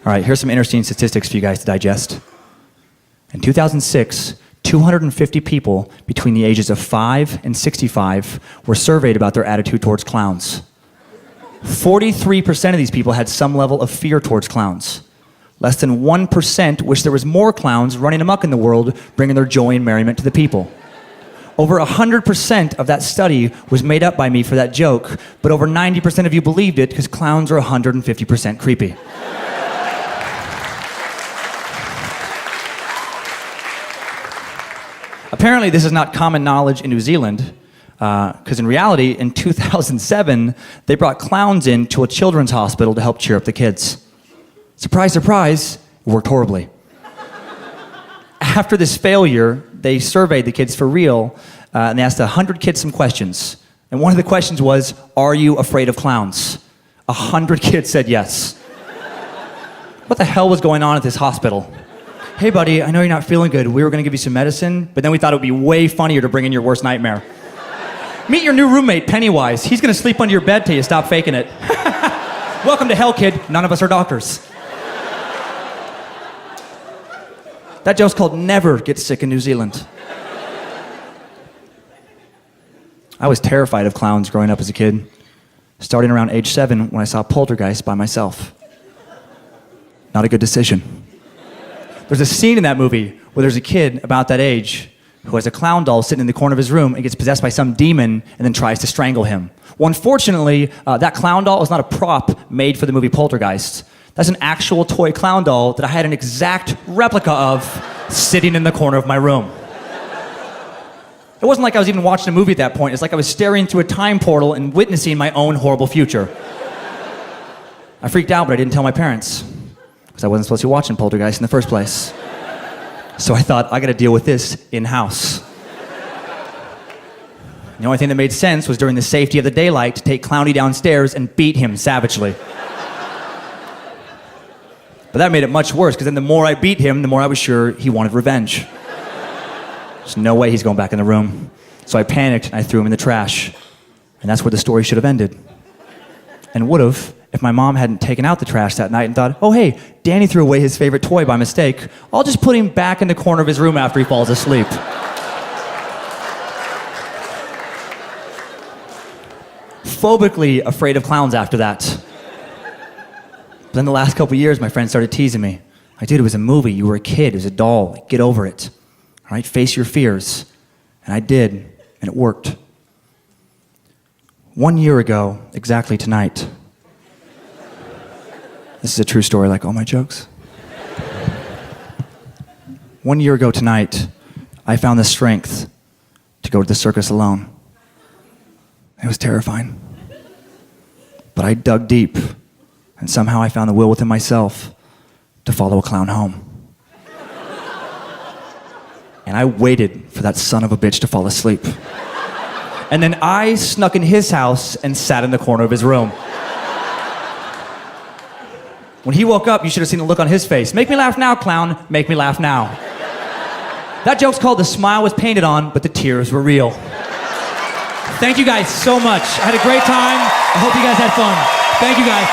All right, here's some interesting statistics for you guys to digest. In 2006, 250 people between the ages of 5 and 65 were surveyed about their attitude towards clowns. 43% of these people had some level of fear towards clowns. Less than 1% wish there was more clowns running amok in the world, bringing their joy and merriment to the people. Over 100% of that study was made up by me for that joke, but over 90% of you believed it because clowns are 150% creepy. Apparently, this is not common knowledge in New Zealand, because in reality, in 2007, they brought clowns in to a children's hospital to help cheer up the kids. Surprise, surprise, it worked horribly. After this failure, they surveyed the kids for real, and they asked 100 kids some questions. And one of the questions was, are you afraid of clowns? 100 kids said yes. What the hell was going on at this hospital? Hey buddy, I know you're not feeling good. We were gonna give you some medicine, but then we thought it would be way funnier to bring in your worst nightmare. Meet your new roommate, Pennywise. He's gonna sleep under your bed till you stop faking it. Welcome to hell, kid. None of us are doctors. That joke's called Never Get Sick in New Zealand. I was terrified of clowns growing up as a kid, starting around age 7 when I saw Poltergeist by myself. Not a good decision. There's a scene in that movie where there's a kid about that age who has a clown doll sitting in the corner of his room and gets possessed by some demon and then tries to strangle him. Well, unfortunately, that clown doll is not a prop made for the movie Poltergeist. That's an actual toy clown doll that I had an exact replica of sitting in the corner of my room. It wasn't like I was even watching a movie at that point. It's like I was staring through a time portal and witnessing my own horrible future. I freaked out, but I didn't tell my parents, because I wasn't supposed to be watching Poltergeist in the first place. So I thought, I gotta deal with this in-house. The only thing that made sense was during the safety of the daylight to take Clowny downstairs and beat him savagely. But that made it much worse, because then the more I beat him, the more I was sure he wanted revenge. There's no way he's going back in the room. So I panicked and I threw him in the trash. And that's where the story should have ended. And would have, if my mom hadn't taken out the trash that night and thought, oh hey, Danny threw away his favorite toy by mistake. I'll just put him back in the corner of his room after he falls asleep. Phobically afraid of clowns after that. But then the last couple years, my friends started teasing me. Like, dude, it was a movie. You were a kid. It was a doll. Like, get over it. All right, face your fears. And I did, and it worked. 1 year ago, exactly tonight. This is a true story, like all my jokes. 1 year ago tonight, I found the strength to go to the circus alone. It was terrifying. But I dug deep, and somehow I found the will within myself to follow a clown home. And I waited for that son of a bitch to fall asleep. And then I snuck in his house and sat in the corner of his room. When he woke up, you should have seen the look on his face. Make me laugh now, clown. Make me laugh now. That joke's called The Smile Was Painted On, but the tears were real. Thank you guys so much. I had a great time. I hope you guys had fun. Thank you guys.